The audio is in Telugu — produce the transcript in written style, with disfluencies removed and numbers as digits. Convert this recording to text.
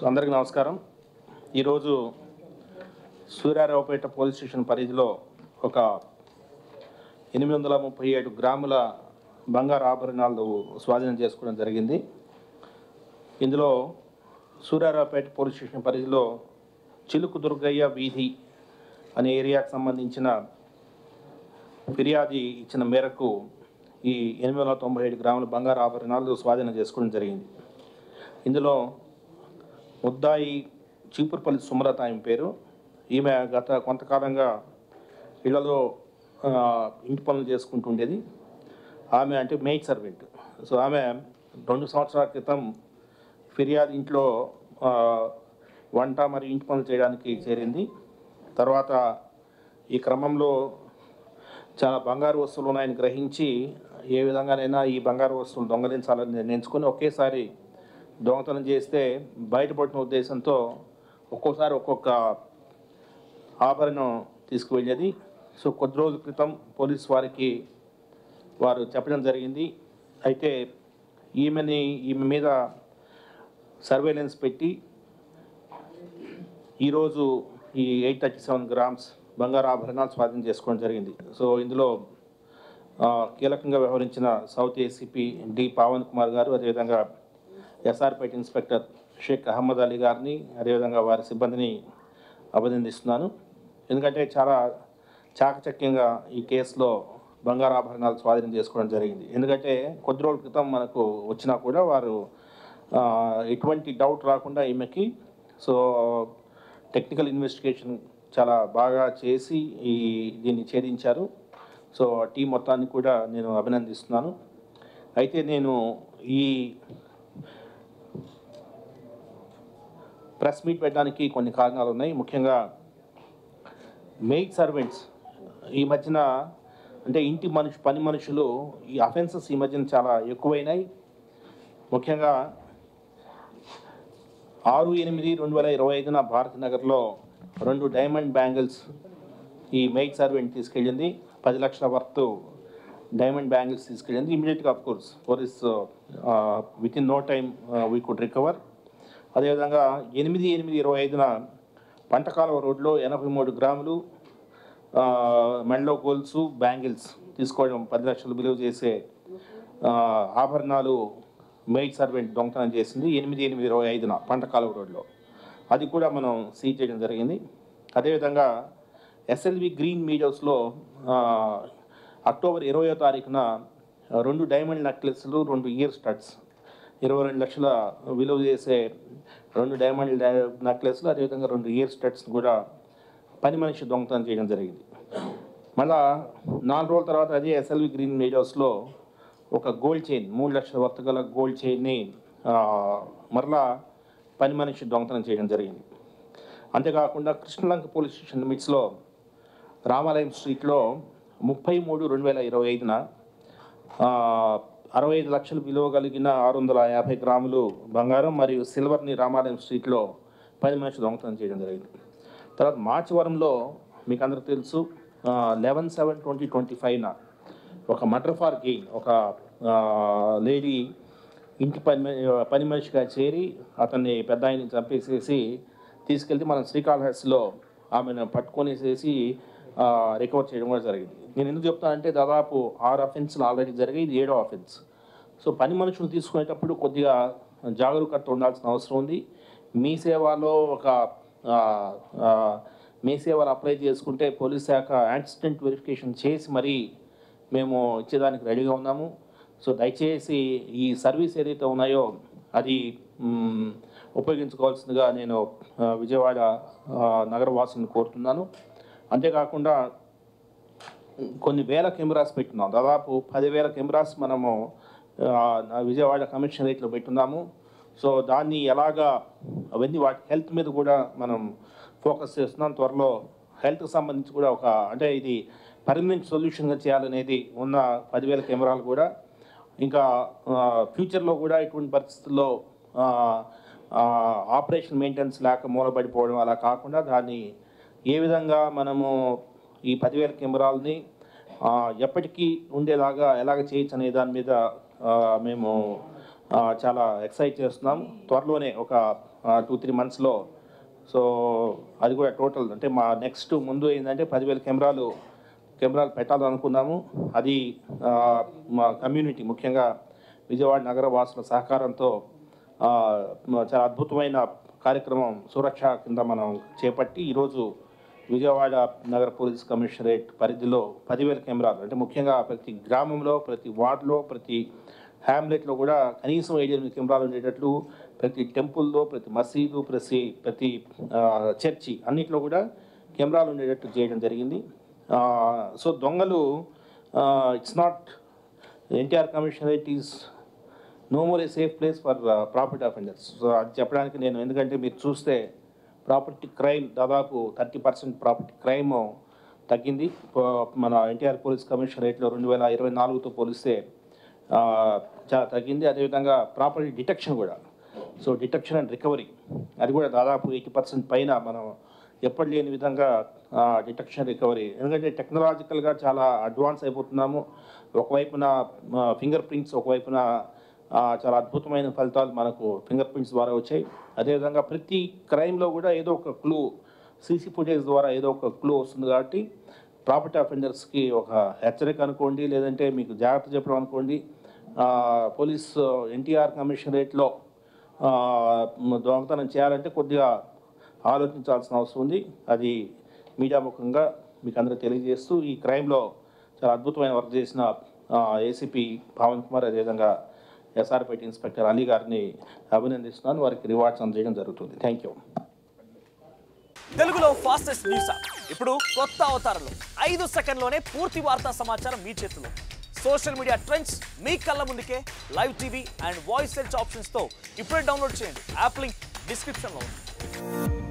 అందరికీ నమస్కారం. ఈరోజు సూర్యారావుపేట పోలీస్ స్టేషన్ పరిధిలో ఒక 837 గ్రాముల బంగారు ఆభరణాలు స్వాధీనం చేసుకోవడం జరిగింది. ఇందులో సూర్యారావుపేట పోలీస్ స్టేషన్ పరిధిలో చిలుకు దుర్గయ్య వీధి అనే ఏరియాకు సంబంధించిన ఫిర్యాదు ఇచ్చిన మేరకు ఈ 897 గ్రాముల బంగారు ఆభరణాలు స్వాధీనం చేసుకోవడం జరిగింది. ఇందులో ముద్దాయి చీపురుపల్లి సుమలత ఆమె పేరు. ఈమె గత కొంతకాలంగా ఇళ్లలో ఇంటి పనులు చేసుకుంటూ ఉండేది. ఆమె అంటే మెయిడ్ సర్వెంట్. సో ఆమె 2 సంవత్సరాల క్రితం ఫిర్యాదు ఇంట్లో వంట మరియు ఇంటి పనులు చేయడానికి చేరింది. తర్వాత ఈ క్రమంలో చాలా బంగారు వస్తువులు ఉన్నాయని గ్రహించి ఏ విధంగానైనా ఈ బంగారు వస్తువులు దొంగలించాలని నిర్ణయించుకొని ఒకేసారి దొంగతనం చేస్తే బయటపడిన ఉద్దేశంతో ఒక్కోసారి ఒక్కొక్క ఆభరణం తీసుకువెళ్ళేది. సో కొద్ది రోజుల క్రితం పోలీస్ వారికి వారు చెప్పడం జరిగింది. అయితే ఈమె మీద సర్వేలెన్స్ పెట్టి ఈరోజు ఈ 837 గ్రామ్స్ బంగారు ఆభరణాలు స్వాధీనం చేసుకోవడం జరిగింది. సో ఇందులో కీలకంగా వ్యవహరించిన south ACP D Pavan Kumar garu, అదేవిధంగా ఎస్ఆర్పేట ఇన్స్పెక్టర్ షేక్ అహ్మద్ అలీ గారిని, అదేవిధంగా వారి సిబ్బందిని అభినందిస్తున్నాను. ఎందుకంటే చాలా చాకచక్యంగా ఈ కేసులో బంగారు ఆభరణాలు స్వాధీనం చేసుకోవడం జరిగింది. ఎందుకంటే కొద్ది రోజుల క్రితం మనకు వచ్చినా కూడా వారు ఎటువంటి డౌట్ రాకుండా ఈమెకి టెక్నికల్ ఇన్వెస్టిగేషన్ చాలా బాగా చేసి దీన్ని ఛేదించారు. సో టీం మొత్తాన్ని కూడా నేను అభినందిస్తున్నాను. అయితే నేను ఈ ప్రెస్ మీట్ పెట్టడానికి కొన్ని కారణాలు ఉన్నాయి. ముఖ్యంగా మెయిడ్ సర్వెంట్స్ ఈ మధ్యన అంటే పని మనుషులు ఈ అఫెన్సెస్ ఈ మధ్యన చాలా ఎక్కువైనాయి. ముఖ్యంగా 6/8/2025 భారత్ నగర్లో 2 డైమండ్ బ్యాంగిల్స్ ఈ మెయిడ్ సర్వెంట్ తీసుకెళ్ళింది. 10 లక్షల వర్త్ డైమండ్ బ్యాంగిల్స్ తీసుకెళ్ళింది. ఇమీడియట్గా of course police with in no time we could recover. అదేవిధంగా 8/8/25 పంటకాలువ రోడ్లో 83 గ్రాములు మెడలో గోల్స్ బ్యాంగిల్స్ తీసుకోవడం, 10 లక్షలు విలువ చేసే ఆభరణాలు మెయిడ్ సర్వెంట్ దొంగతనం చేసింది 8/8/25 పంటకాలువ రోడ్లో. అది కూడా మనం సీజ్ చేయడం జరిగింది. అదేవిధంగా ఎస్ఎల్వి గ్రీన్ మీడియోస్లో అక్టోబర్ 20వ తారీఖున 2 డైమండ్ నెక్లెస్లు, 2 ఇయర్ స్టడ్స్ 22 లక్షల విలువ చేసే 2 డైమండ్ నెక్లెస్లు, అదేవిధంగా 2 ఇయర్ స్టడ్స్ కూడా పని మనిషి దొంగతనం చేయడం జరిగింది. మళ్ళా 4 రోజుల తర్వాత అదే ఎస్ఎల్వి గ్రీన్ మీడియాస్లో ఒక గోల్డ్ చైన్ 3 లక్షల వర్త్ గల గోల్డ్ చైన్ని మరలా పని మనిషి దొంగతనం చేయడం జరిగింది. అంతేకాకుండా కృష్ణలంక పోలీస్ స్టేషన్ లిమిట్స్లో రామాలయం స్ట్రీట్లో 30/3/2025 65 లక్షలు విలువ కలిగిన 650 గ్రాములు బంగారం మరియు సిల్వర్ని రామాలయం స్ట్రీట్లో 10 మనిషి దొంగతనం చేయడం జరిగింది. తర్వాత మార్చివరంలో మీకు అందరికీ తెలుసు 11/7/2025 ఒక మర్డర్ ఫార్ గెయిన్ ఒక లేడీ ఇంటి పని మనిషిగా చేరి అతన్ని పెద్ద ఆయన్ని చంపేసేసి తీసుకెళ్తే మనం శ్రీకాళహస్తిలో ఆమెను పట్టుకొనేసేసి రికవర్ చేయడం కూడా జరిగింది. నేను ఎందుకు చెప్తానంటే దాదాపు 6 అఫెన్స్లు ఆల్రెడీ జరిగాయి, ఇది 7వ అఫెన్స్. సో పని మనుషులు తీసుకునేటప్పుడు కొద్దిగా జాగరూకత ఉండాల్సిన అవసరం ఉంది. మీ సేవలో మీ సేవలు అప్లై చేసుకుంటే పోలీస్ శాఖ యాక్సిడెంట్ వెరిఫికేషన్ చేసి మరీ మేము ఇచ్చేదానికి రెడీగా ఉన్నాము. సో దయచేసి ఈ సర్వీస్ ఏదైతే ఉన్నాయో అది ఉపయోగించుకోవాల్సిందిగా నేను విజయవాడ నగరవాసులను కోరుతున్నాను. అంతేకాకుండా కొన్ని వేల కెమెరాస్ పెట్టున్నాం, దాదాపు 10,000 కెమెరాస్ మనము విజయవాడ కమిషనరేట్లో పెట్టున్నాము. సో దాన్ని ఎలాగా అవన్నీ వాటి హెల్త్ మీద కూడా మనం ఫోకస్ చేస్తున్నాం. త్వరలో హెల్త్కి సంబంధించి కూడా అంటే ఇది పర్మనెంట్ సొల్యూషన్గా చేయాలనేది ఉన్న 10,000 కెమెరాలు కూడా ఇంకా ఫ్యూచర్లో కూడా ఇటువంటి పరిస్థితుల్లో ఆపరేషన్ మెయింటెనెన్స్ లేక మూలబడిపోవడం అలా కాకుండా దాన్ని ఏ విధంగా మనము ఈ 10,000 కెమెరాలని ఎప్పటికీ ఉండేలాగా ఎలాగ చేయొచ్చు అనే దాని మీద మేము చాలా ఎక్సైట్ చేస్తున్నాం. త్వరలోనే ఒక 2-3 మంత్స్లో. సో అది కూడా టోటల్ అంటే మా నెక్స్ట్ ముందు ఏంటంటే 10,000 కెమెరాలు పెట్టాలనుకున్నాము. అది మా కమ్యూనిటీ ముఖ్యంగా విజయవాడ నగర వాసుల సహకారంతో చాలా అద్భుతమైన కార్యక్రమం సురక్ష కింద మనం చేపట్టి ఈరోజు విజయవాడ నగర పోలీస్ కమిషనరేట్ పరిధిలో 10,000 కెమెరాలు అంటే ముఖ్యంగా ప్రతి గ్రామంలో, ప్రతి వార్డులో, ప్రతి హ్యామ్లెట్లో కూడా కనీసం 7-8 కెమెరాలు ఉండేటట్లు, ప్రతి టెంపుల్లో, ప్రతి మసీదు, ప్రతి చర్చి అన్నిట్లో కూడా కెమెరాలు ఉండేటట్టు చేయడం జరిగింది. సో దొంగలు it's not NTR commissionerate is no more a safe place for property offenders. So అది చెప్పడానికి నేను, ఎందుకంటే మీరు చూస్తే ప్రాపర్టీ క్రైమ్ దాదాపు 30% ప్రాపర్టీ క్రైమ్ తగ్గింది మన ఎన్టీఆర్ పోలీస్ కమిషనరేట్లో 2024తో పోలిస్తే చాలా తగ్గింది. అదేవిధంగా ప్రాపర్టీ డిటెక్షన్ కూడా, సో డిటెక్షన్ అండ్ రికవరీ అది కూడా దాదాపు 80% పైన మనం ఎప్పటి లేని విధంగా డిటెక్షన్ రికవరీ. ఎందుకంటే టెక్నాలజికల్గా చాలా అడ్వాన్స్ అయిపోతున్నాము. ఒకవైపున ఫింగర్ ప్రింట్స్, ఒకవైపున చాలా అద్భుతమైన ఫలితాలు మనకు ఫింగర్ ప్రింట్స్ ద్వారా వచ్చాయి. అదేవిధంగా ప్రతి క్రైమ్లో కూడా ఏదో ఒక క్లూ, సీసీ ఫుటేజ్ ద్వారా ఏదో ఒక క్లూ వస్తుంది. కాబట్టి ప్రాపర్టీ అఫెండర్స్కి ఒక హెచ్చరిక అనుకోండి, లేదంటే మీకు జాగ్రత్త చెప్పడం అనుకోండి. పోలీస్ ఎన్టీఆర్ కమిషనరేట్లో దొంగతనం చేయాలంటే కొద్దిగా ఆలోచించాల్సిన అవసరం ఉంది. అది మీడియా ముఖంగా మీకు అందరూ తెలియజేస్తూ, ఈ క్రైమ్లో చాలా అద్భుతమైన వర్క్ చేసిన ఏసీపీ పవన్ కుమార్, అదేవిధంగా ఎస్ఆర్పేట ఇన్స్పెక్టర్ అలీ గారిని అభినందిస్తున్నాను. వారికి రివార్డ్స్ అందజేయడం జరుగుతుంది. Thank you. తెలుగులో ఫాస్టెస్ట్ న్యూస్ ఇప్పుడు కొత్త అవతారంలో 5 సెకండ్లోనే పూర్తి వార్తా సమాచారం మీ చేతిలో. సోషల్ మీడియా ట్రెండ్స్ మీ కళ్ళ ముందుకే live TV and voice search ఆప్షన్స్తో ఇప్పుడే డౌన్లోడ్ చేయండి. యాప్ లింక్ డిస్క్రిప్షన్లో ఉంది.